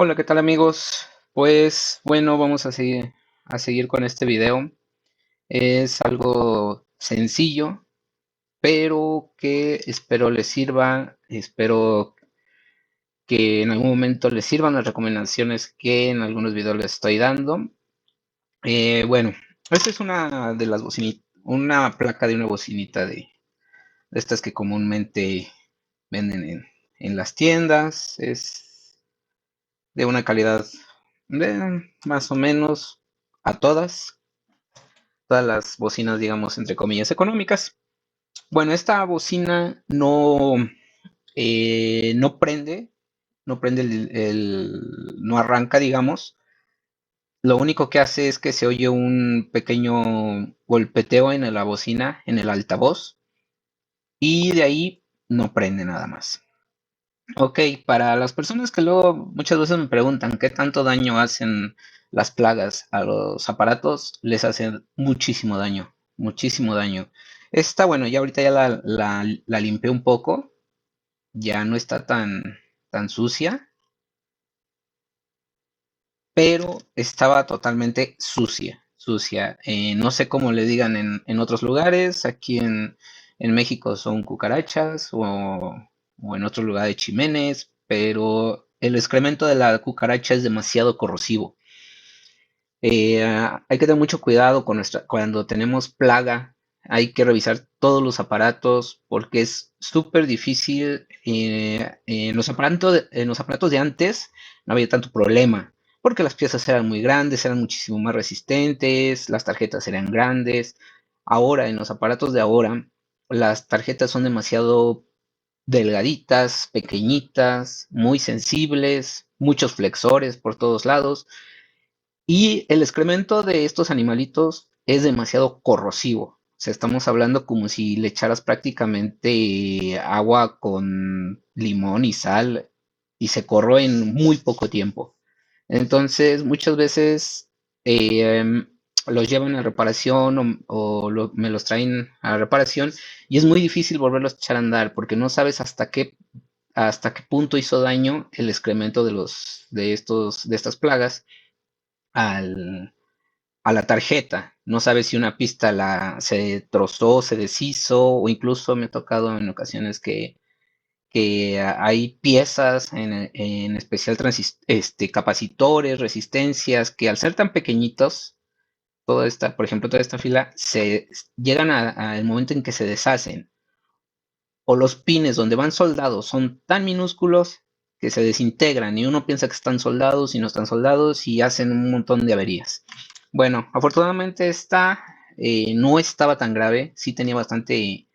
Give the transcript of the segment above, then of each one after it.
Hola, ¿qué tal amigos? Pues bueno, vamos a seguir con este video. Es algo sencillo, pero que espero les sirva. Espero que en algún momento les sirvan las recomendaciones que en algunos videos les estoy dando. Bueno, esta es una de las bocinitas, una placa de una bocinita de estas que comúnmente venden en las tiendas. Es de una calidad más o menos a todas las bocinas, digamos, entre comillas, económicas. Bueno, esta bocina no prende, no arranca, digamos. Lo único que hace es que se oye un pequeño golpeteo en la bocina, en el altavoz, y de ahí no prende nada más. Ok, para las personas que luego muchas veces me preguntan qué tanto daño hacen las plagas a los aparatos, les hacen muchísimo daño, muchísimo daño. Esta, bueno, ya ahorita ya la limpié un poco, ya no está tan sucia, pero estaba totalmente sucia, sucia. No sé cómo le digan en otros lugares, aquí en México son cucarachas o en otro lugar de chimenes, pero el excremento de la cucaracha es demasiado corrosivo. Hay que tener mucho cuidado cuando tenemos plaga. Hay que revisar todos los aparatos porque es súper difícil. En los aparatos de antes no había tanto problema porque las piezas eran muy grandes, eran muchísimo más resistentes, las tarjetas eran grandes. Ahora, en los aparatos de ahora, las tarjetas son demasiado delgaditas, pequeñitas, muy sensibles, muchos flexores por todos lados. Y el excremento de estos animalitos es demasiado corrosivo. O sea, estamos hablando como si le echaras prácticamente agua con limón y sal y se corroe en muy poco tiempo. Entonces, muchas veces los llevan a reparación me los traen a reparación y es muy difícil volverlos a echar a andar porque no sabes hasta qué punto hizo daño el excremento de estas plagas al, a la tarjeta. No sabes si una pista se trozó, se deshizo, o incluso me ha tocado en ocasiones que hay piezas, en especial capacitores, resistencias, que al ser tan pequeñitos, por ejemplo, toda esta fila, se llegan al momento en que se deshacen. O los pines donde van soldados son tan minúsculos que se desintegran y uno piensa que están soldados y no están soldados y hacen un montón de averías. Bueno, afortunadamente esta no estaba tan grave, sí tenía bastante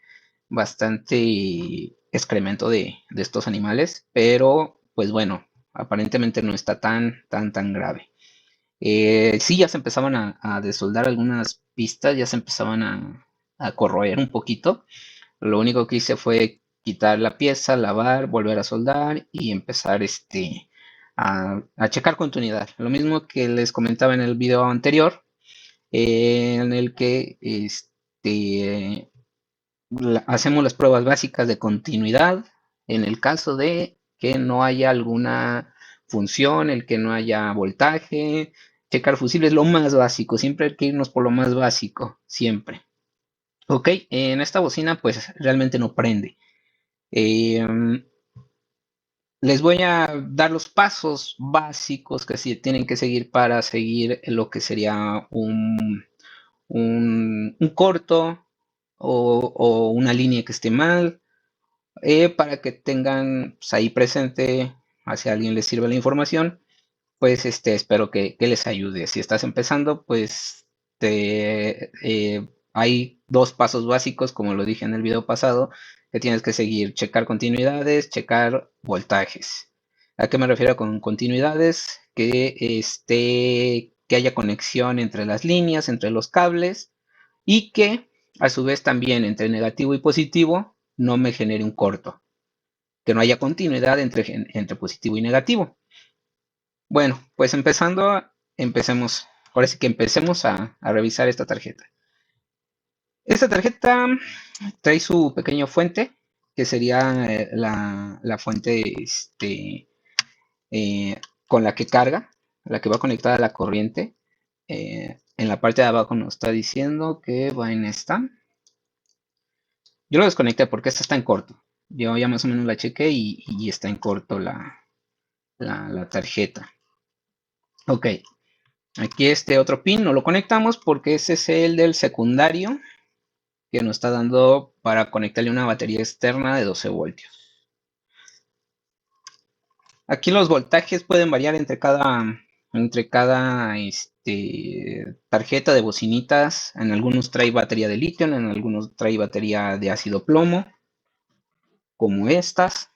excremento de estos animales, pero pues bueno, aparentemente no está tan grave. Sí, ya se empezaban a desoldar algunas pistas, ya se empezaban a corroer un poquito. Lo único que hice fue quitar la pieza, lavar, volver a soldar y empezar a checar continuidad. Lo mismo que les comentaba en el video anterior, en el que hacemos las pruebas básicas de continuidad en el caso de que no haya alguna función, el que no haya voltaje, checar fusibles, lo más básico, siempre hay que irnos por lo más básico, siempre. Ok, en esta bocina pues realmente no prende. Eh, Les voy a dar los pasos básicos que sí tienen que seguir para seguir lo que sería un corto o una línea que esté mal, para que tengan pues, ahí presente, si a alguien les sirve la información, pues espero que les ayude. Si estás empezando, pues hay dos pasos básicos, como lo dije en el video pasado, que tienes que seguir: checar continuidades, checar voltajes. ¿A qué me refiero con continuidades? Que haya conexión entre las líneas, entre los cables, y que a su vez también entre negativo y positivo no me genere un corto, que no haya continuidad entre positivo y negativo. Bueno, pues empecemos. Ahora sí que empecemos a revisar esta tarjeta. Esta tarjeta trae su pequeño fuente, que sería la fuente eh, con la que carga, la que va conectada a la corriente. En la parte de abajo nos está diciendo que va en esta. Yo lo desconecté porque esta está en corto. Yo ya más o menos la chequé y está en corto la tarjeta. Ok, aquí este otro pin no lo conectamos porque ese es el del secundario que nos está dando para conectarle una batería externa de 12 voltios. Aquí los voltajes pueden variar entre cada tarjeta de bocinitas. En algunos trae batería de litio, en algunos trae batería de ácido plomo, como estas.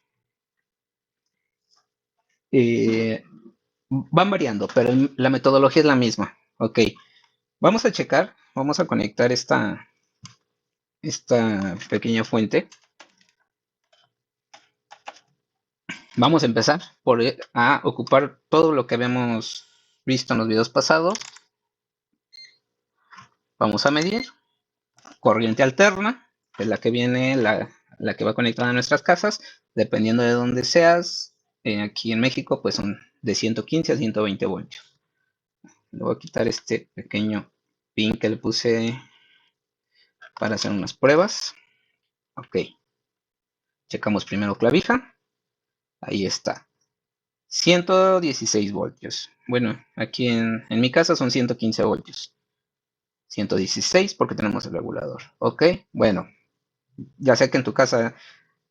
Van variando, pero la metodología es la misma. Ok, vamos a checar, vamos a conectar esta pequeña fuente. Vamos a empezar a ocupar todo lo que habíamos visto en los videos pasados. Vamos a medir corriente alterna, que es la que viene, la que va conectada a nuestras casas, dependiendo de dónde seas. Aquí en México, pues son de 115 a 120 voltios. Le voy a quitar este pequeño pin que le puse para hacer unas pruebas. Ok. Checamos primero clavija. Ahí está. 116 voltios. Bueno, aquí en mi casa son 115 voltios. 116 porque tenemos el regulador. Ok, bueno. Ya sea que en tu casa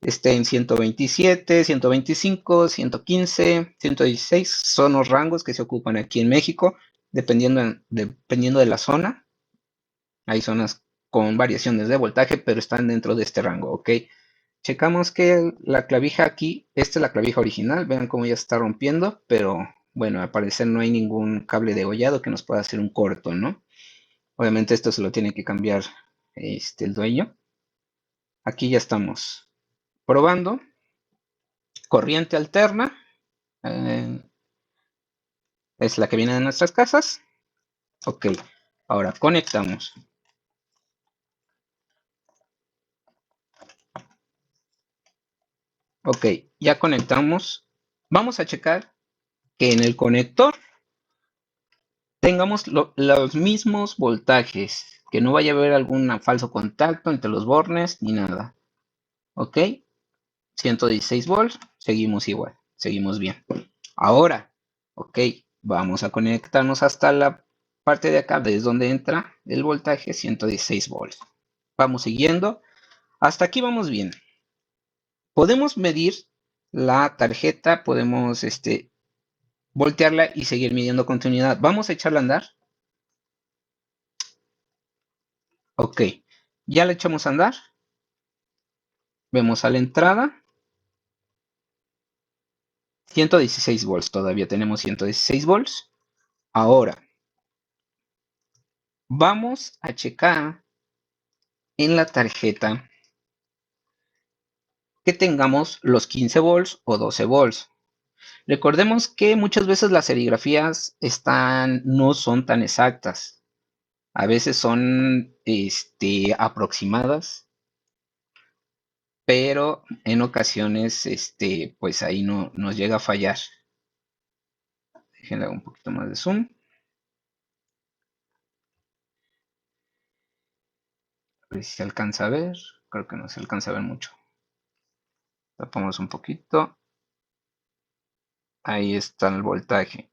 esté en 127, 125, 115, 116. Son los rangos que se ocupan aquí en México, dependiendo de la zona. Hay zonas con variaciones de voltaje, pero están dentro de este rango. Ok. Checamos que la clavija aquí, esta es la clavija original, vean cómo ya está rompiendo, pero bueno, al parecer no hay ningún cable degollado que nos pueda hacer un corto, ¿no? Obviamente esto se lo tiene que cambiar el dueño. Aquí ya estamos probando. Corriente alterna, eh, es la que viene de nuestras casas. Ok, ahora conectamos. Ok, ya conectamos. Vamos a checar que en el conector tengamos los mismos voltajes, que no vaya a haber algún falso contacto entre los bornes ni nada. Ok, 116 volts, seguimos igual, seguimos bien. Ahora, ok, vamos a conectarnos hasta la parte de acá, desde donde entra el voltaje 116 volts. Vamos siguiendo, hasta aquí vamos bien. Podemos medir la tarjeta, podemos voltearla y seguir midiendo continuidad. Vamos a echarla a andar. Ok, ya la echamos a andar. Vemos a la entrada. 116 volts, todavía tenemos 116 volts. Ahora, vamos a checar en la tarjeta que tengamos los 15 volts o 12 volts. Recordemos que muchas veces las serigrafías no son tan exactas. A veces son aproximadas, pero en ocasiones pues ahí no nos llega a fallar. Déjenle un poquito más de zoom. A ver si se alcanza a ver. Creo que no se alcanza a ver mucho. Tapamos un poquito. Ahí está el voltaje.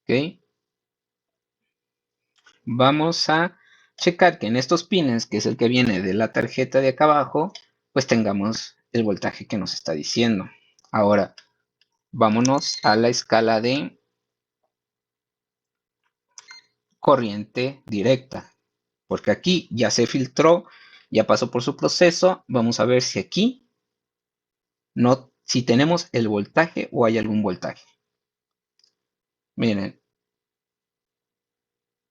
Ok. Vamos a checar que en estos pines, que es el que viene de la tarjeta de acá abajo, pues tengamos el voltaje que nos está diciendo. Ahora, vámonos a la escala de corriente directa, porque aquí ya se filtró, ya pasó por su proceso. Vamos a ver si aquí si tenemos el voltaje o hay algún voltaje. Miren,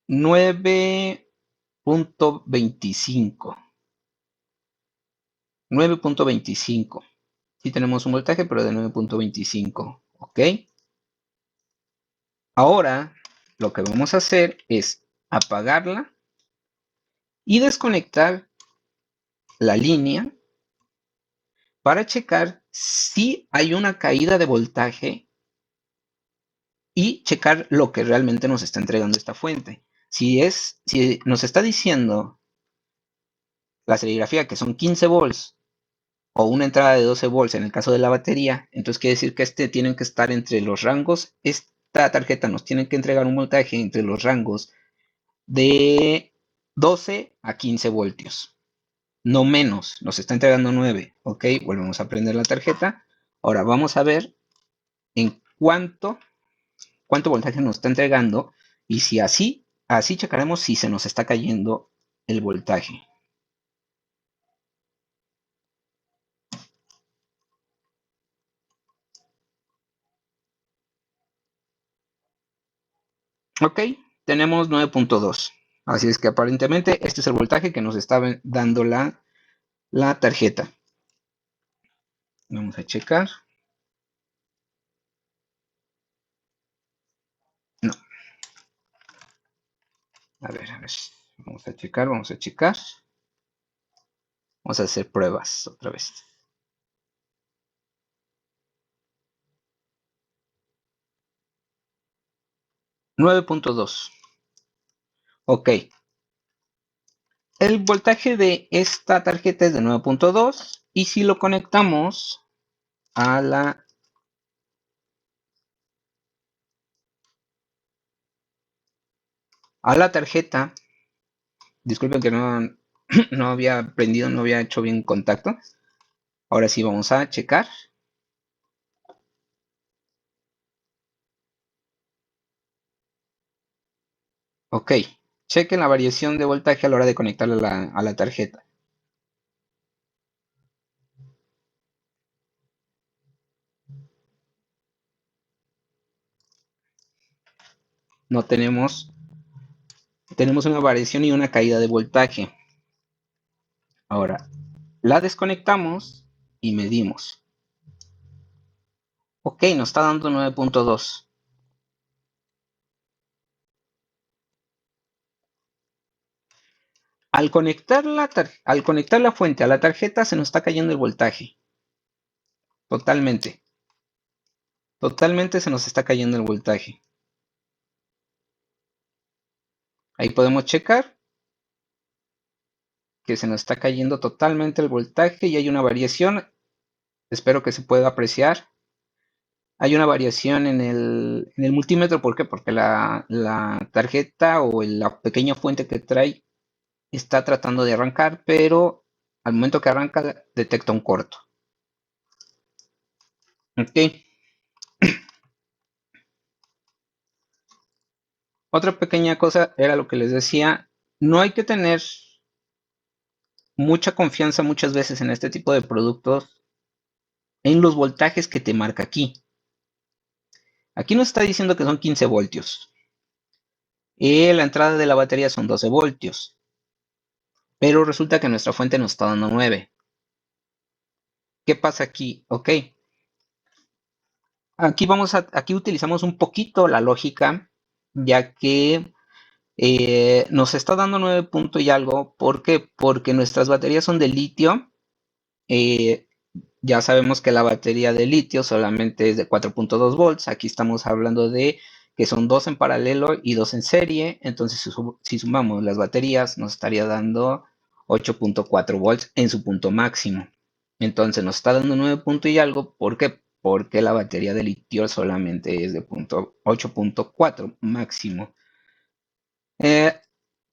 9.25. 9.25. Sí tenemos un voltaje, pero de 9.25. Ok. Ahora lo que vamos a hacer es apagarla y desconectar la línea para checar si hay una caída de voltaje y checar lo que realmente nos está entregando esta fuente. Si nos está diciendo la serigrafía que son 15 volts o una entrada de 12 volts en el caso de la batería, entonces quiere decir que tienen que estar entre los rangos, esta tarjeta nos tiene que entregar un voltaje entre los rangos de 12 a 15 voltios, no menos, nos está entregando 9, ok, volvemos a prender la tarjeta, ahora vamos a ver en cuánto voltaje nos está entregando y si así checaremos si se nos está cayendo el voltaje. Ok, tenemos 9.2. Así es que aparentemente este es el voltaje que nos está dando la tarjeta. Vamos a checar. No. A ver. Vamos a checar. Vamos a hacer pruebas otra vez. 9.2. Ok. El voltaje de esta tarjeta es de 9.2 y si lo conectamos a la tarjeta, disculpen que no había prendido, no había hecho bien contacto. Ahora sí vamos a checar. Ok, chequen la variación de voltaje a la hora de conectarla a la tarjeta. No tenemos una variación y una caída de voltaje. Ahora, la desconectamos y medimos. Ok, nos está dando 9.2. Al conectar la fuente a la tarjeta se nos está cayendo el voltaje. Totalmente. Totalmente se nos está cayendo el voltaje. Ahí podemos checar que se nos está cayendo totalmente el voltaje y hay una variación. Espero que se pueda apreciar. Hay una variación en el multímetro. ¿Por qué? Porque la tarjeta o la pequeña fuente que trae está tratando de arrancar, pero al momento que arranca detecta un corto. Ok. Otra pequeña cosa era lo que les decía. No hay que tener mucha confianza muchas veces en este tipo de productos en los voltajes que te marca aquí. Aquí nos está diciendo que son 15 voltios. Y la entrada de la batería son 12 voltios. Pero resulta que nuestra fuente nos está dando 9. ¿Qué pasa aquí? Ok. Aquí utilizamos un poquito la lógica, ya que nos está dando 9 puntos y algo. ¿Por qué? Porque nuestras baterías son de litio. Eh, ya sabemos que la batería de litio solamente es de 4.2 volts. Aquí estamos hablando de que son 2 en paralelo y 2 en serie. Entonces, si sumamos las baterías, nos estaría dando 8.4 volts en su punto máximo. Entonces, nos está dando 9 puntos y algo. ¿Por qué? Porque la batería de litio solamente es de 8.4 máximo.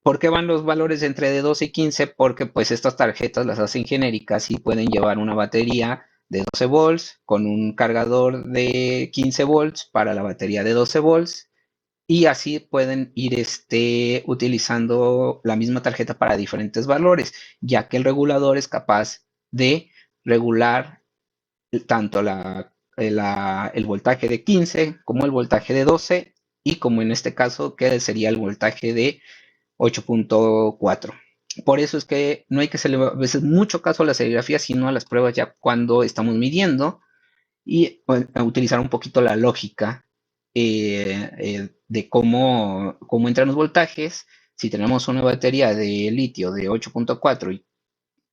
¿Por qué van los valores entre de 12 y 15? Porque pues estas tarjetas las hacen genéricas y pueden llevar una batería de 12 volts con un cargador de 15 volts para la batería de 12 volts y así pueden ir utilizando la misma tarjeta para diferentes valores, ya que el regulador es capaz de regular tanto el voltaje de 15 como el voltaje de 12 y como en este caso que sería el voltaje de 8.4. Por eso es que no hay que hacerle a veces mucho caso a la serigrafía, sino a las pruebas ya cuando estamos midiendo y utilizar un poquito la lógica de cómo entran los voltajes. Si tenemos una batería de litio de 8.4 y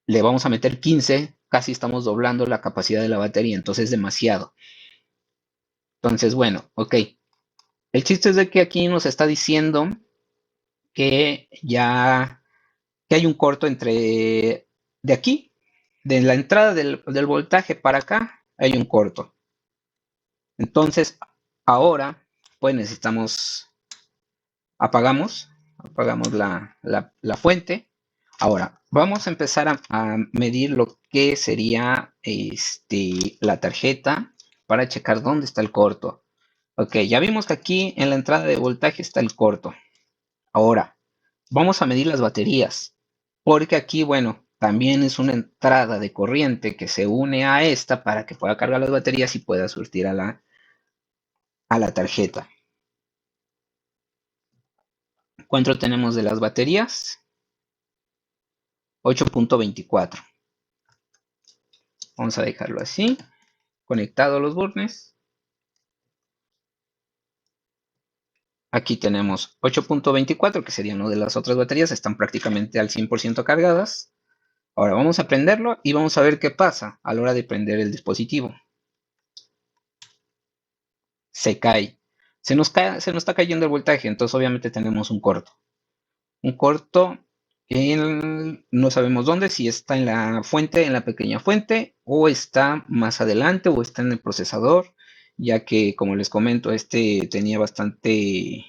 le vamos a meter 15, casi estamos doblando la capacidad de la batería, entonces es demasiado. Entonces, bueno, ok. El chiste es de que aquí nos está diciendo que ya que hay un corto entre de aquí, de la entrada del voltaje para acá, hay un corto. Entonces, ahora, pues necesitamos, apagamos la fuente. Ahora, vamos a empezar a medir lo que sería la tarjeta para checar dónde está el corto. Ok, ya vimos que aquí en la entrada de voltaje está el corto. Ahora, vamos a medir las baterías, porque aquí, bueno, también es una entrada de corriente que se une a esta para que pueda cargar las baterías y pueda surtir a la tarjeta. ¿Cuánto tenemos de las baterías? 8.24. Vamos a dejarlo así, conectado a los bornes. Aquí tenemos 8.24, que serían lo de las otras baterías, están prácticamente al 100% cargadas. Ahora vamos a prenderlo y vamos a ver qué pasa a la hora de prender el dispositivo. Se cae. Se nos está cayendo el voltaje, entonces obviamente tenemos un corto. Un corto no sabemos dónde, si está en la fuente, en la pequeña fuente, o está más adelante, o está en el procesador, ya que como les comento, tenía bastante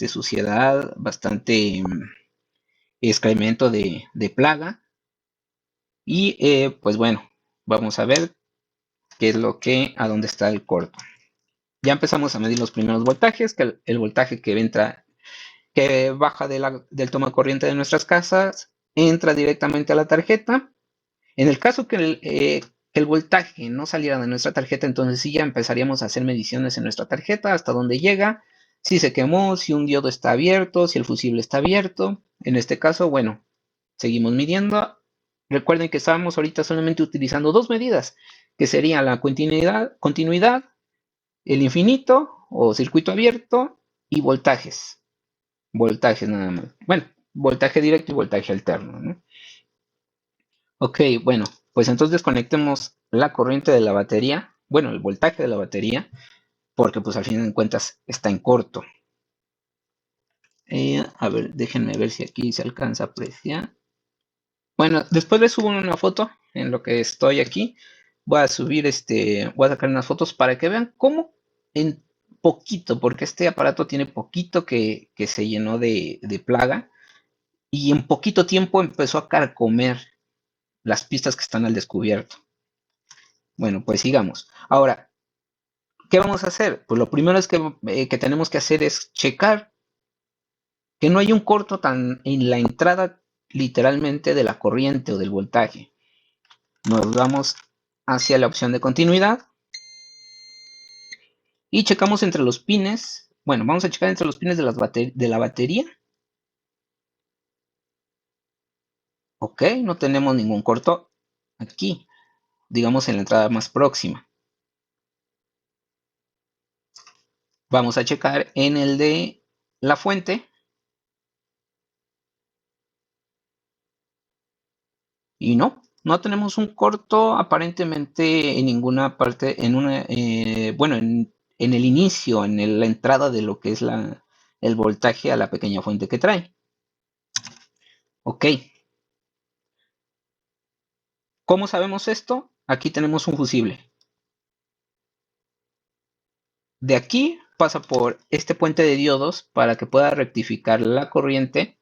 suciedad, bastante excremento de plaga. Y pues bueno, vamos a ver qué es a dónde está el corto. Ya empezamos a medir los primeros voltajes, que el voltaje que baja del toma corriente de nuestras casas entra directamente a la tarjeta. En el caso que el voltaje no saliera de nuestra tarjeta, entonces sí ya empezaríamos a hacer mediciones en nuestra tarjeta hasta dónde llega, si se quemó, si un diodo está abierto, si el fusible está abierto. En este caso, bueno, seguimos midiendo. Recuerden que estábamos ahorita solamente utilizando dos medidas, que serían la continuidad, el infinito o circuito abierto y voltajes. Voltajes nada más. Bueno, voltaje directo y voltaje alterno, ¿no? Ok, bueno, pues entonces desconectemos la corriente de la batería, bueno, el voltaje de la batería, porque pues al fin de cuentas está en corto. A ver, déjenme ver si aquí se alcanza a apreciar. Bueno, después les subo una foto en lo que estoy aquí. Voy a subir voy a sacar unas fotos para que vean cómo en poquito, porque este aparato tiene poquito que se llenó de plaga y en poquito tiempo empezó a carcomer las pistas que están al descubierto. Bueno, pues sigamos. Ahora, ¿qué vamos a hacer? Pues lo primero es que tenemos que hacer es checar que no hay un corto tan en la entrada literalmente de la corriente o del voltaje. Nos vamos hacia la opción de continuidad y checamos entre los pines. Bueno, vamos a checar entre los pines de la batería. Ok, no tenemos ningún corto aquí, digamos en la entrada más próxima. Vamos a checar en el de la fuente. Y no tenemos un corto aparentemente en ninguna parte, bueno, en el inicio, la entrada de lo que es el voltaje a la pequeña fuente que trae. Ok. ¿Cómo sabemos esto? Aquí tenemos un fusible. De aquí pasa por este puente de diodos para que pueda rectificar la corriente.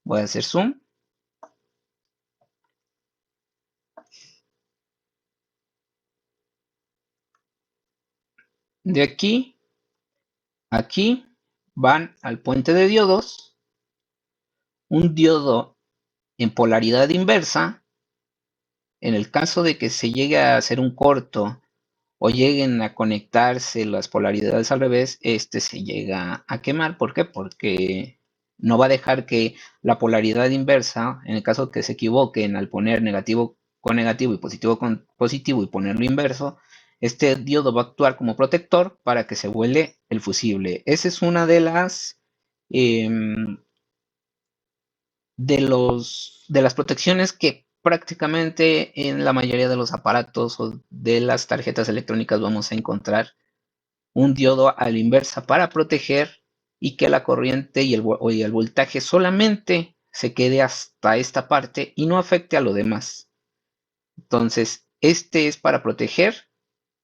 Voy a hacer zoom. De aquí a aquí van al puente de diodos. Un diodo en polaridad inversa. En el caso de que se llegue a hacer un corto o lleguen a conectarse las polaridades al revés, se llega a quemar. ¿Por qué? Porque no va a dejar que la polaridad inversa, en el caso que se equivoquen al poner negativo con negativo y positivo con positivo y ponerlo inverso, este diodo va a actuar como protector para que se vuele el fusible. Esa es una de las de las protecciones que prácticamente en la mayoría de los aparatos o de las tarjetas electrónicas vamos a encontrar un diodo a la inversa para proteger y que la corriente y el voltaje solamente se quede hasta esta parte y no afecte a lo demás. Entonces, este es para proteger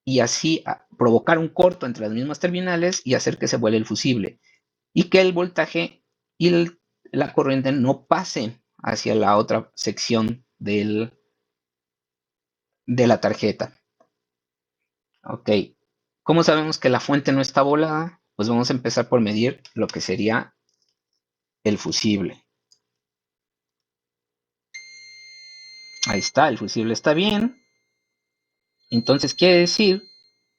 y así provocar un corto entre las mismas terminales y hacer que se vuele el fusible y que el voltaje y la corriente no pasen hacia la otra sección de la tarjeta. Ok, ¿cómo sabemos que la fuente no está volada? Pues vamos a empezar por medir lo que sería el fusible. Ahí está, el fusible está bien. Entonces quiere decir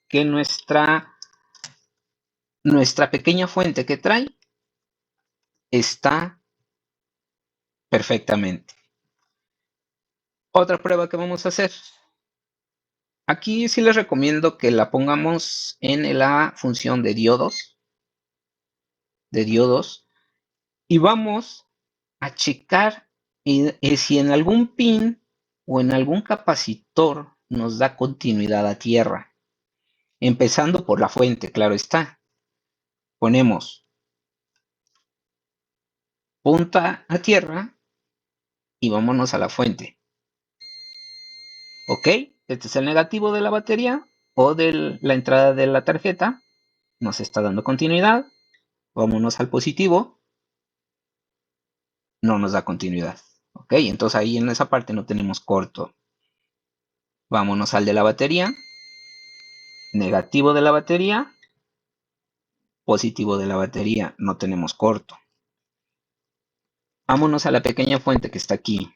que nuestra pequeña fuente que trae está perfectamente. Otra prueba que vamos a hacer. Aquí sí les recomiendo que la pongamos en la función de diodos. Y vamos a checar si en algún pin o en algún capacitor nos da continuidad a tierra. Empezando por la fuente, claro está. Ponemos punta a tierra y vámonos a la fuente. Ok, este es el negativo de la batería o de la entrada de la tarjeta. Nos está dando continuidad. Vámonos al positivo. No nos da continuidad. Ok, entonces ahí en esa parte no tenemos corto. Vámonos al de la batería. Negativo de la batería. Positivo de la batería. No tenemos corto. Vámonos a la pequeña fuente que está aquí.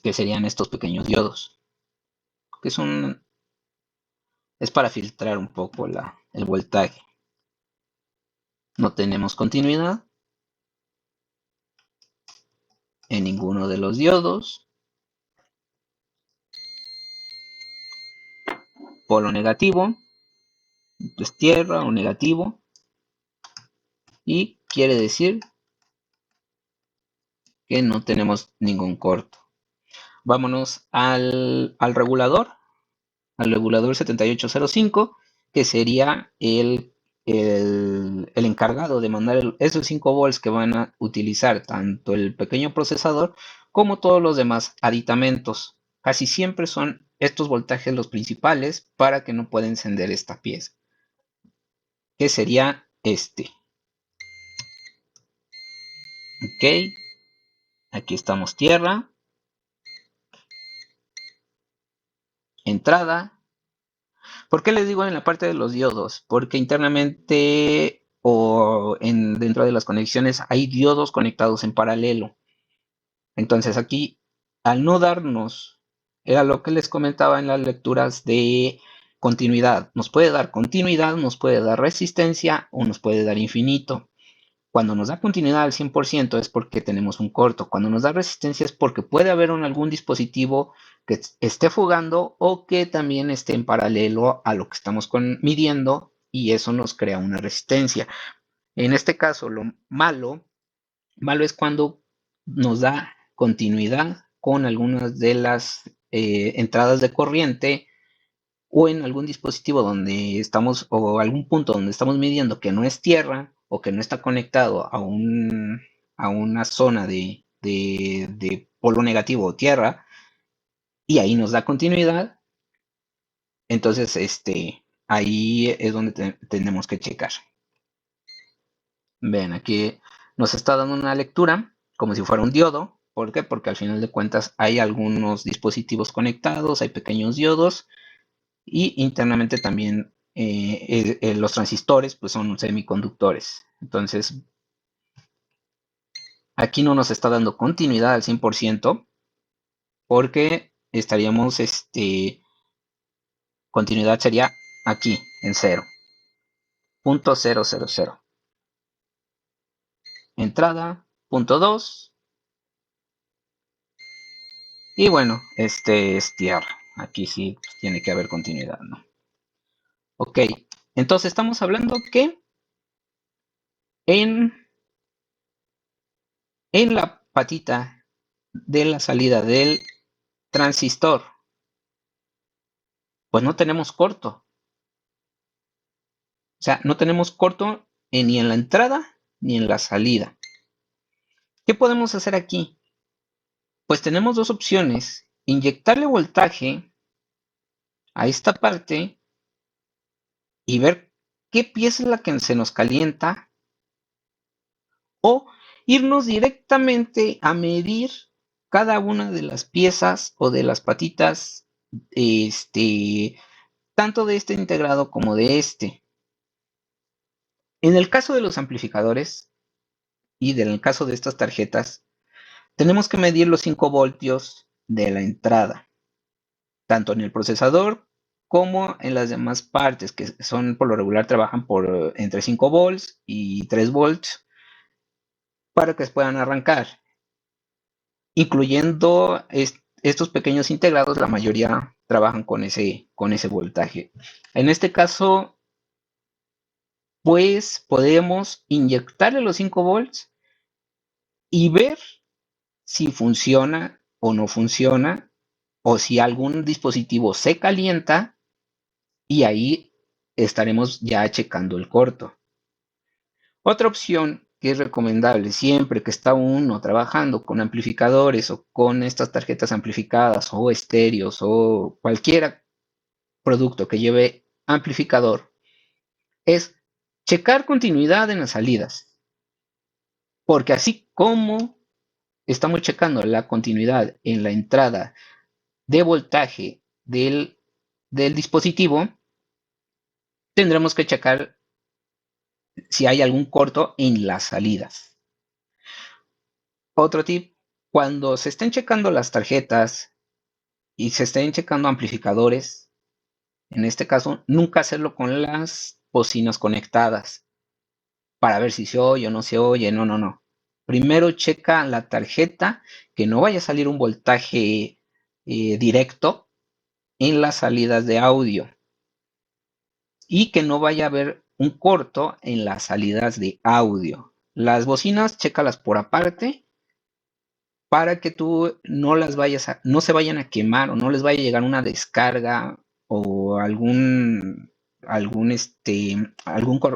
Que serían estos pequeños diodos. Que es para filtrar un poco el voltaje. No tenemos continuidad en ninguno de los diodos. Polo negativo. Es tierra o negativo. Y quiere decir que no tenemos ningún corto. Vámonos al regulador 7805, que sería el encargado de mandar esos 5 volts que van a utilizar tanto el pequeño procesador como todos los demás aditamentos. Casi siempre son estos voltajes los principales para que no pueda encender esta pieza, que sería este. Ok, aquí estamos tierra, entrada. ¿Por qué les digo en la parte de los diodos? Porque internamente o dentro de las conexiones hay diodos conectados en paralelo. Entonces aquí, al no darnos, era lo que les comentaba en las lecturas de continuidad. Nos puede dar continuidad, nos puede dar resistencia o nos puede dar infinito. Cuando nos da continuidad al 100% es porque tenemos un corto. Cuando nos da resistencia es porque puede haber algún dispositivo que esté fugando o que también esté en paralelo a lo que estamos midiendo y eso nos crea una resistencia. En este caso, lo malo es cuando nos da continuidad con algunas de las entradas de corriente o en algún dispositivo donde estamos o algún punto donde estamos midiendo que no es tierra o que no está conectado a una zona de polo negativo o tierra y ahí nos da continuidad, entonces ahí es donde tenemos que checar. Ven, aquí nos está dando una lectura como si fuera un diodo. ¿Por qué? Porque al final de cuentas hay algunos dispositivos conectados, hay pequeños diodos y internamente también los transistores pues son semiconductores. Entonces aquí no nos está dando continuidad al 100% porque estaríamos, continuidad sería aquí en 0. Punto 000. Entrada, punto 2. Y bueno, este es tierra. Aquí sí pues, tiene que haber continuidad, ¿no? Ok, entonces estamos hablando que en la patita de la salida del Transistor, pues no tenemos corto. O sea, no tenemos corto ni en la entrada ni en la salida. ¿Qué podemos hacer aquí? Pues tenemos dos opciones. Inyectarle voltaje a esta parte y ver qué pieza es la que se nos calienta, o irnos directamente a medir cada una de las piezas o de las patitas, tanto de este integrado como de este. En el caso de los amplificadores y en el caso de estas tarjetas, tenemos que medir los 5 voltios de la entrada, tanto en el procesador como en las demás partes, que son por lo regular trabajan por entre 5 volts y 3 volts, para que puedan arrancar. Incluyendo estos pequeños integrados, la mayoría trabajan con ese voltaje. En este caso, pues podemos inyectarle los 5 volts y ver si funciona o no funciona, o si algún dispositivo se calienta, y ahí estaremos ya checando el corto. Otra opción que es recomendable siempre que está uno trabajando con amplificadores o con estas tarjetas amplificadas o estéreos o cualquier producto que lleve amplificador es checar continuidad en las salidas. Porque así como estamos checando la continuidad en la entrada de voltaje del dispositivo, tendremos que checar si hay algún corto en las salidas. Otro tip, cuando se estén checando las tarjetas y se estén checando amplificadores, en este caso, nunca hacerlo con las bocinas conectadas para ver si se oye o no se oye. No, no, no. Primero checa la tarjeta, que no vaya a salir un voltaje directo en las salidas de audio y que no vaya a haber un corto en las salidas de audio. Las bocinas, chécalas por aparte para que tú no las no se vayan a quemar o no les vaya a llegar una descarga o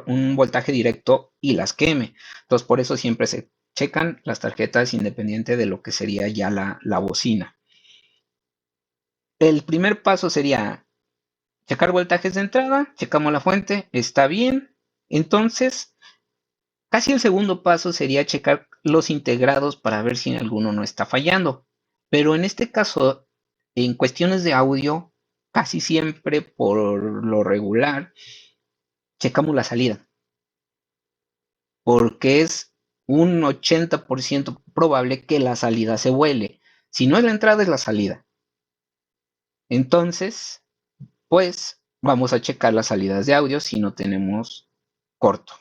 un voltaje directo y las queme. Entonces, por eso siempre se checan las tarjetas independiente de lo que sería ya la bocina. El primer paso sería checar voltajes de entrada, checamos la fuente, está bien. Entonces, casi el segundo paso sería checar los integrados para ver si alguno no está fallando. Pero en este caso, en cuestiones de audio, casi siempre por lo regular, checamos la salida. Porque es un 80% probable que la salida se vuele. Si no es la entrada, es la salida. Entonces, pues vamos a checar las salidas de audio si no tenemos corto.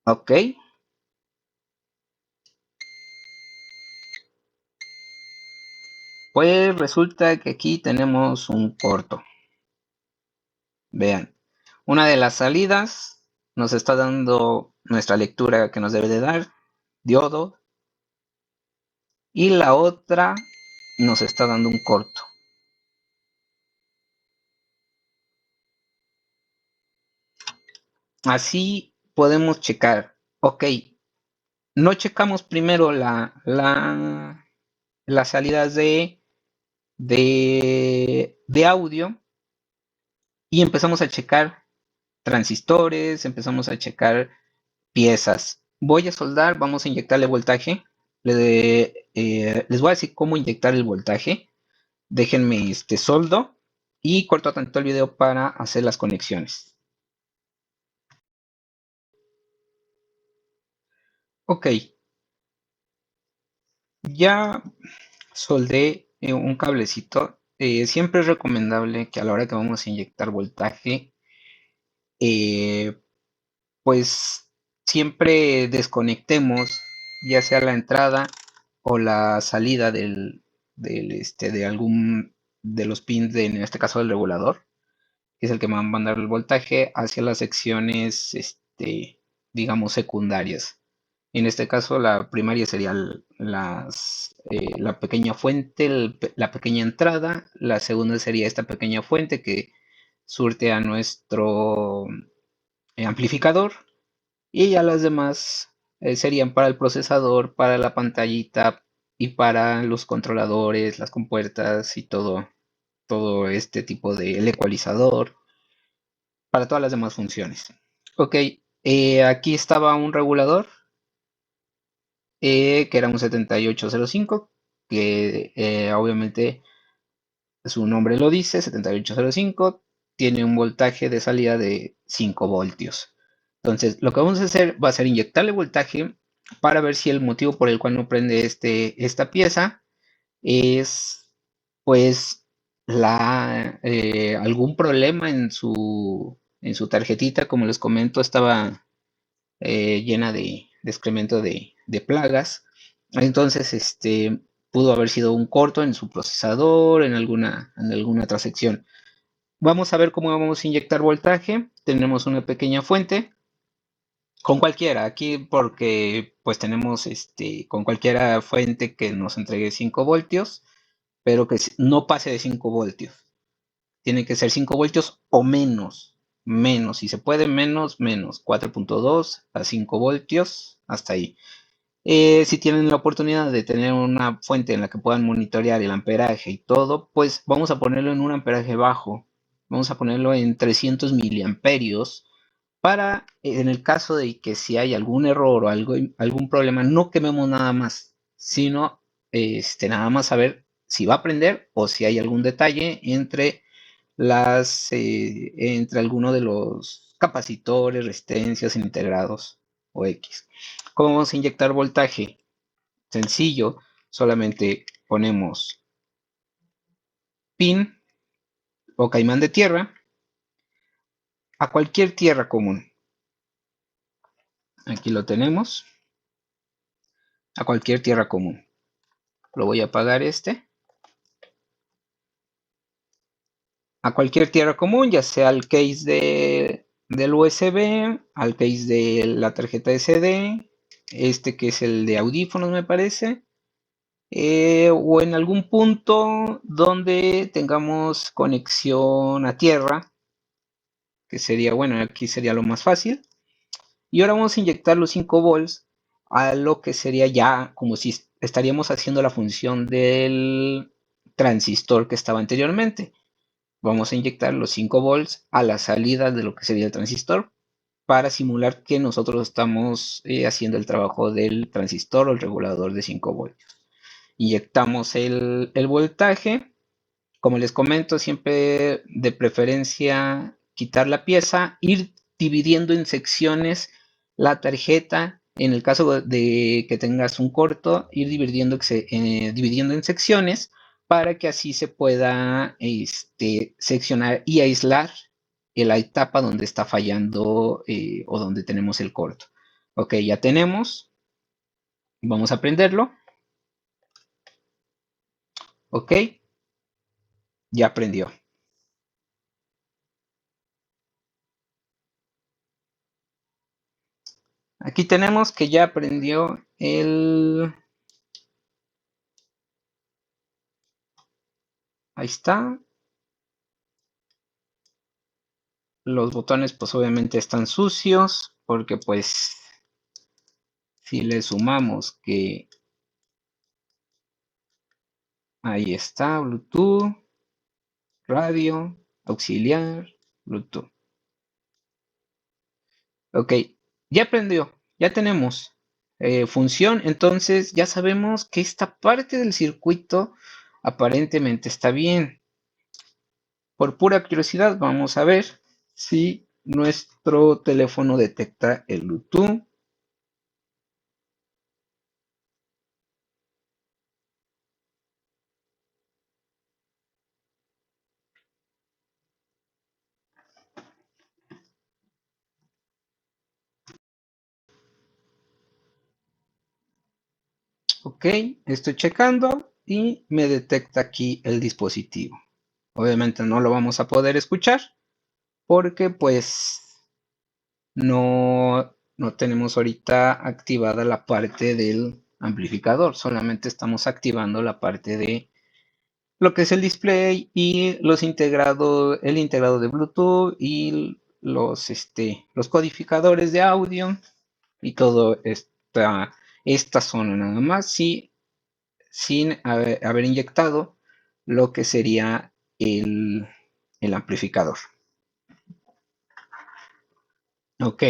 Ok, pues resulta que aquí tenemos un corto. Vean, una de las salidas nos está dando nuestra lectura que nos debe de dar, diodo, y la otra nos está dando un corto. Así podemos checar. Ok, no checamos primero las salidas de audio y empezamos a checar transistores, empezamos a checar piezas. Voy a soldar, vamos a inyectarle voltaje. Les voy a decir cómo inyectar el voltaje. Déjenme soldo y corto tanto el video para hacer las conexiones. Ok, ya soldé un cablecito. Siempre es recomendable que a la hora que vamos a inyectar voltaje, eh, pues siempre desconectemos ya sea la entrada o la salida de algún de los pins en este caso del regulador. es el que va a mandar el voltaje hacia las secciones, digamos, secundarias. En este caso, la primaria sería la pequeña fuente, la pequeña entrada. La segunda sería esta pequeña fuente que surte a nuestro amplificador. Y ya las demás serían para el procesador, para la pantallita y para los controladores, las compuertas y todo este tipo de el ecualizador, para todas las demás funciones. Ok, aquí estaba un regulador que era un 7805, que obviamente su nombre lo dice, 7805, tiene un voltaje de salida de 5 voltios. Entonces, lo que vamos a hacer va a ser inyectarle voltaje para ver si el motivo por el cual no prende esta pieza es, pues, algún problema en su tarjetita. Como les comento, estaba llena de excremento de plagas. Entonces, pudo haber sido un corto en su procesador, en alguna otra sección. Vamos a ver cómo vamos a inyectar voltaje. Tenemos una pequeña fuente con cualquiera, aquí porque pues tenemos con cualquiera fuente que nos entregue 5 voltios, pero que no pase de 5 voltios. Tiene que ser 5 voltios o menos, si se puede menos, 4.2 a 5 voltios, hasta ahí. Si tienen la oportunidad de tener una fuente en la que puedan monitorear el amperaje y todo, pues vamos a ponerlo en un amperaje bajo. Vamos a ponerlo en 300 miliamperios para, en el caso de que si hay algún error o algún problema, no quememos nada más, sino nada más saber si va a prender o si hay algún detalle entre alguno de los capacitores, resistencias integrados o X. ¿Cómo vamos a inyectar voltaje? Sencillo, solamente ponemos pin o caimán de tierra a cualquier tierra común. Aquí lo tenemos, a cualquier tierra común. Lo voy a apagar a cualquier tierra común, ya sea al case del USB, al case de la tarjeta SD, que es el de audífonos me parece, o en algún punto donde tengamos conexión a tierra, que sería, bueno, aquí sería lo más fácil. Y ahora vamos a inyectar los 5 volts a lo que sería ya como si estaríamos haciendo la función del transistor que estaba anteriormente. Vamos a inyectar los 5 volts a la salida de lo que sería el transistor para simular que nosotros estamos haciendo el trabajo del transistor o el regulador de 5 voltios. Inyectamos el voltaje. Como les comento, siempre de preferencia quitar la pieza, ir dividiendo en secciones la tarjeta. En el caso de que tengas un corto, ir dividiendo en secciones para que así se pueda seccionar y aislar la etapa donde está fallando o donde tenemos el corto. Ok, ya tenemos. Vamos a prenderlo. Ok, ya prendió. Aquí tenemos que ya prendió ahí está. Los botones pues obviamente están sucios porque pues si le sumamos que ahí está Bluetooth, radio, auxiliar, Bluetooth. Ok, ya prendió, ya tenemos función, entonces ya sabemos que esta parte del circuito aparentemente está bien. Por pura curiosidad vamos a ver si nuestro teléfono detecta el Bluetooth. Ok, estoy checando y me detecta aquí el dispositivo. Obviamente no lo vamos a poder escuchar, porque pues no tenemos ahorita activada la parte del amplificador, solamente estamos activando la parte de lo que es el display y el integrado de Bluetooth y los codificadores de audio y todo esta zona nada más, sin haber inyectado lo que sería el amplificador. Ok,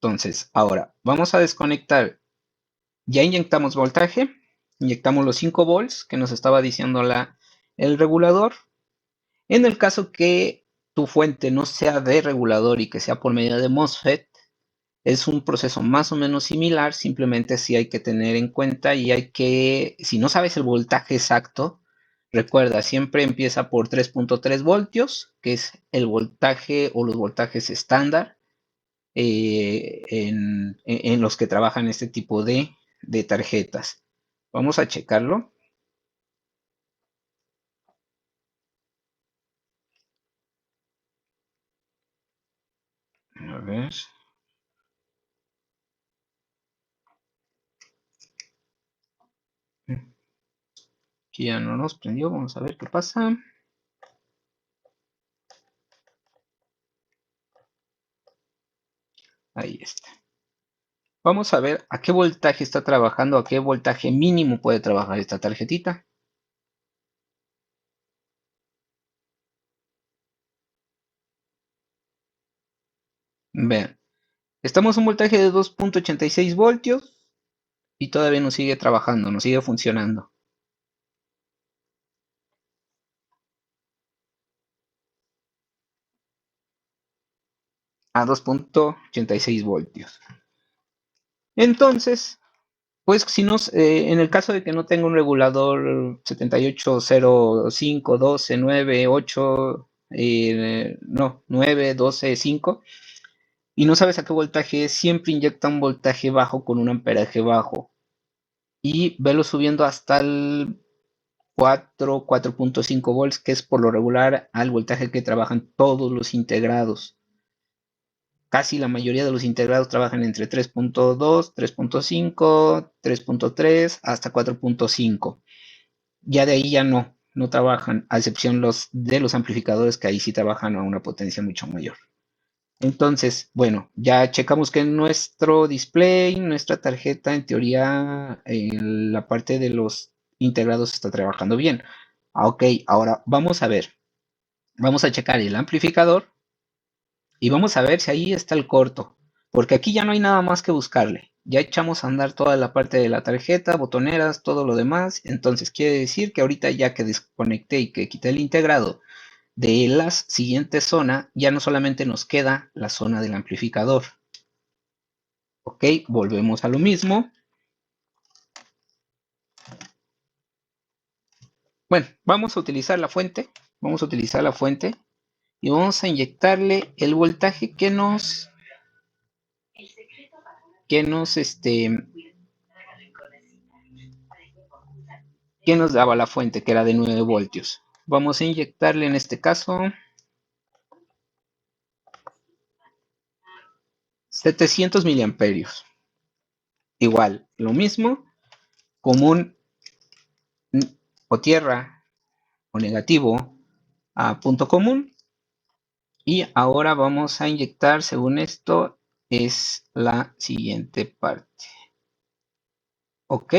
entonces ahora vamos a desconectar. Ya inyectamos voltaje, inyectamos los 5 volts que nos estaba diciendo el regulador. En el caso que tu fuente no sea de regulador y que sea por medio de MOSFET, es un proceso más o menos similar, simplemente sí hay que tener en cuenta y si no sabes el voltaje exacto, recuerda, siempre empieza por 3.3 voltios, que es el voltaje o los voltajes estándar en los que trabajan este tipo de tarjetas. Vamos a checarlo. A ver. Aquí ya no nos prendió, vamos a ver qué pasa. Ahí está. Vamos a ver a qué voltaje está trabajando, a qué voltaje mínimo puede trabajar esta tarjetita. Vean, estamos a un voltaje de 2.86 voltios y todavía nos sigue trabajando, nos sigue funcionando. A 2.86 voltios. Entonces, pues si en el caso de que no tenga un regulador 7805, 12, 9, 8, no, 9, 12, 5, y no sabes a qué voltaje es, siempre inyecta un voltaje bajo con un amperaje bajo. Y velo subiendo hasta el 4.5 volts, que es por lo regular al voltaje que trabajan todos los integrados. Casi la mayoría de los integrados trabajan entre 3.2, 3.5, 3.3 hasta 4.5. Ya de ahí ya no trabajan, a excepción de los amplificadores que ahí sí trabajan a una potencia mucho mayor. Entonces, bueno, ya checamos que nuestro display, nuestra tarjeta, en teoría, en la parte de los integrados está trabajando bien. Ok, ahora vamos a ver. Vamos a checar el amplificador y vamos a ver si ahí está el corto. Porque aquí ya no hay nada más que buscarle. Ya echamos a andar toda la parte de la tarjeta, botoneras, todo lo demás. Entonces quiere decir que ahorita ya que desconecté y que quité el integrado de la siguiente zona, ya no solamente nos queda la zona del amplificador. Ok, volvemos a lo mismo. Bueno, vamos a utilizar la fuente. Vamos a utilizar la fuente y vamos a inyectarle el voltaje que nos daba la fuente, que era de 9 voltios. Vamos a inyectarle en este caso 700 miliamperios. Igual, lo mismo, común o tierra o negativo a punto común. Y ahora vamos a inyectar, según esto, es la siguiente parte. Ok.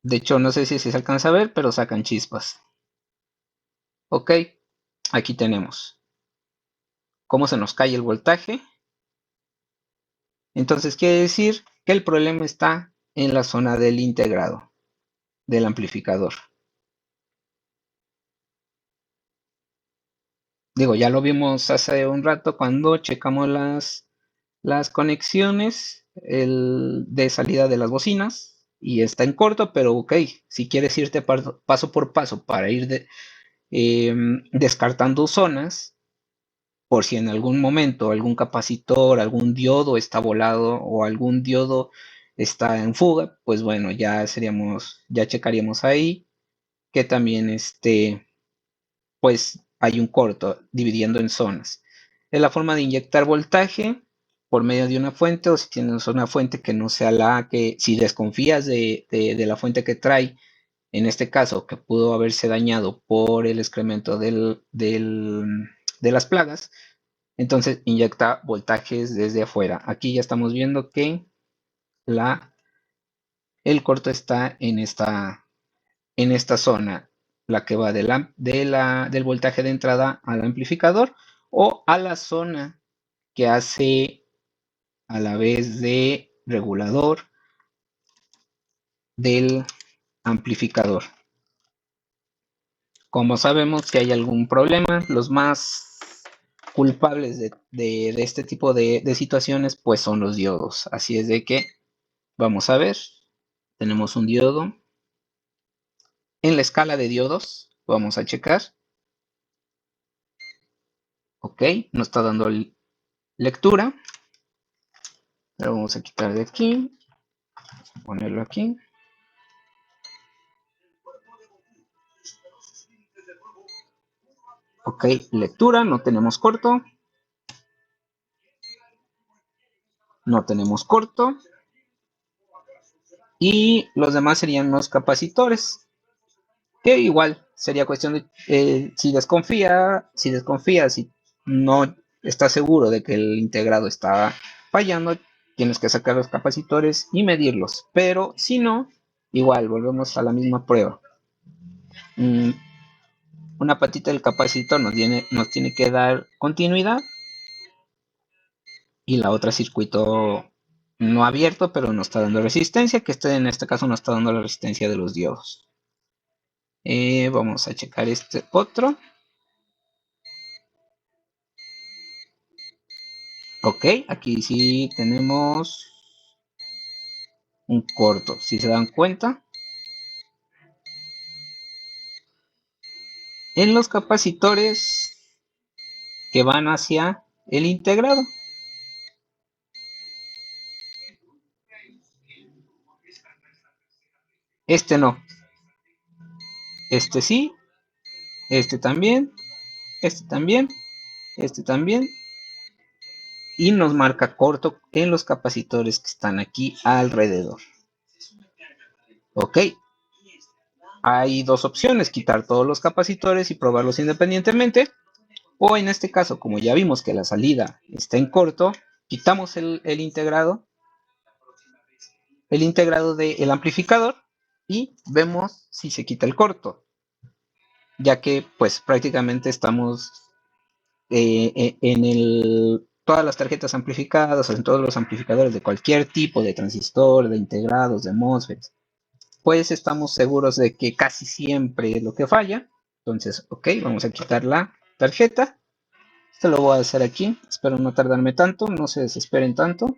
De hecho, no sé si se alcanza a ver, pero sacan chispas. Ok. Aquí tenemos cómo se nos cae el voltaje. Entonces quiere decir que el problema está en la zona del integrado del amplificador. Digo, ya lo vimos hace un rato cuando checamos las conexiones de salida de las bocinas y está en corto, pero ok, si quieres irte paso por paso para ir descartando zonas, por si en algún momento algún capacitor, algún diodo está volado o algún diodo está en fuga, pues bueno, ya checaríamos ahí que también pues hay un corto dividiendo en zonas. Es la forma de inyectar voltaje por medio de una fuente, o si tienes una fuente que no sea la que, si desconfías de la fuente que trae, en este caso, que pudo haberse dañado por el excremento de las plagas, entonces inyecta voltajes desde afuera. Aquí ya estamos viendo que el corto está en esta zona, la que va del voltaje de entrada al amplificador o a la zona que hace a la vez de regulador del amplificador. Como sabemos que hay algún problema, los más culpables de este tipo de situaciones pues son los diodos. Así es de que vamos a ver, tenemos un diodo. En la escala de diodos vamos a checar. Ok, nos está dando lectura. Lo vamos a quitar de aquí, ponerlo aquí. Ok, lectura, no tenemos corto. No tenemos corto. Y los demás serían los capacitores, que igual sería cuestión de si desconfías, si no estás seguro de que el integrado está fallando, tienes que sacar los capacitores y medirlos. Pero si no, igual volvemos a la misma prueba. Una patita del capacitor nos tiene que dar continuidad y la otra circuito no abierto, pero no está dando resistencia, que en este caso no está dando la resistencia de los diodos. Vamos a checar este otro. Ok, aquí sí tenemos un corto, si se dan cuenta. En los capacitores que van hacia el integrado. Este no. Este sí. Este también. Este también. Este también. Y nos marca corto en los capacitores que están aquí alrededor. Ok. Hay dos opciones, quitar todos los capacitores y probarlos independientemente. O en este caso, como ya vimos que la salida está en corto, quitamos el integrado del amplificador y vemos si se quita el corto, ya que pues prácticamente estamos todas las tarjetas amplificadas, o en todos los amplificadores de cualquier tipo de transistor, de integrados, de MOSFETs, pues estamos seguros de que casi siempre es lo que falla. Entonces, ok, vamos a quitar la tarjeta. Esto lo voy a hacer aquí, espero no tardarme tanto, no se desesperen tanto.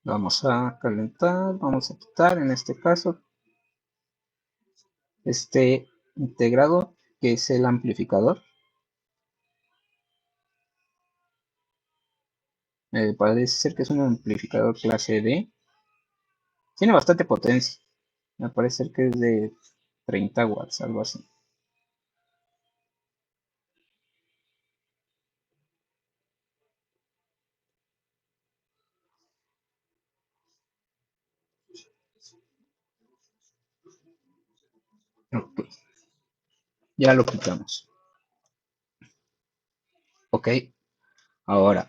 Vamos a calentar, vamos a quitar en este caso este integrado que es el amplificador. Parece ser que es un amplificador clase D. Tiene bastante potencia. Me parece ser que es de 30 watts, algo así. Ok, ya lo quitamos. Ok, ahora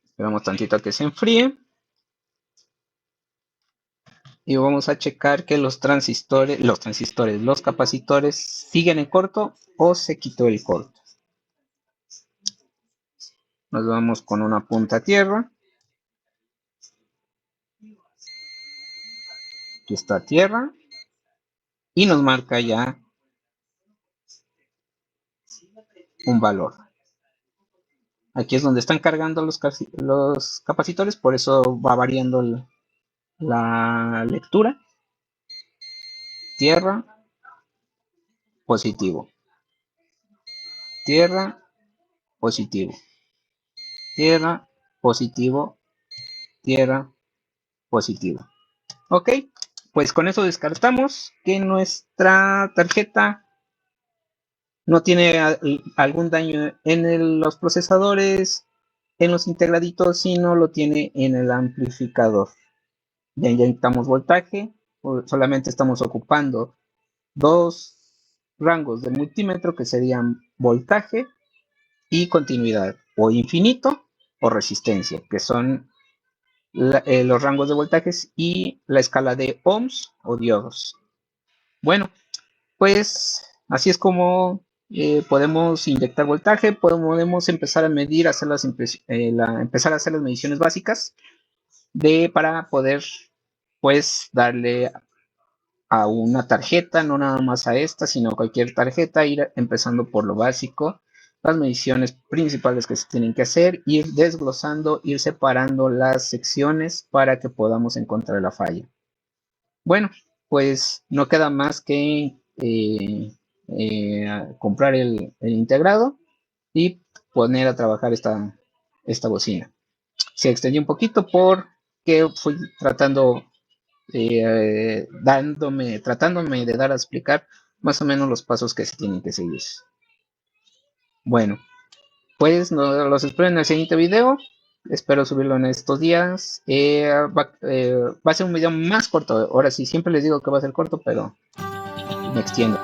esperamos tantito a que se enfríe. Y vamos a checar que los capacitores siguen en corto o se quitó el corto. Nos vamos con una punta a tierra. Aquí está tierra. Y nos marca ya un valor. Aquí es donde están cargando los capacitores, por eso va variando la lectura. Tierra, positivo. Tierra, positivo. Tierra, positivo. Tierra, positivo. Ok, pues con eso descartamos que nuestra tarjeta no tiene algún daño en los procesadores, en los integraditos, sino lo tiene en el amplificador. Ya inyectamos voltaje, solamente estamos ocupando dos rangos de multímetro que serían voltaje y continuidad, o infinito o resistencia, que son los rangos de voltajes y la escala de ohms o diodos. Bueno, pues así es como podemos inyectar voltaje, podemos empezar a medir, empezar a hacer las mediciones básicas para poder pues darle a una tarjeta, no nada más a esta, sino cualquier tarjeta, ir empezando por lo básico, las mediciones principales que se tienen que hacer, ir desglosando, ir separando las secciones para que podamos encontrar la falla. Bueno, pues no queda más que comprar el integrado y poner a trabajar esta bocina. Se extendió un poquito porque fui tratándome de dar a explicar más o menos los pasos que se tienen que seguir. Bueno, pues los espero en el siguiente video. Espero subirlo en estos días. Va a ser un video más corto. Ahora sí, siempre les digo que va a ser corto, pero me extiendo.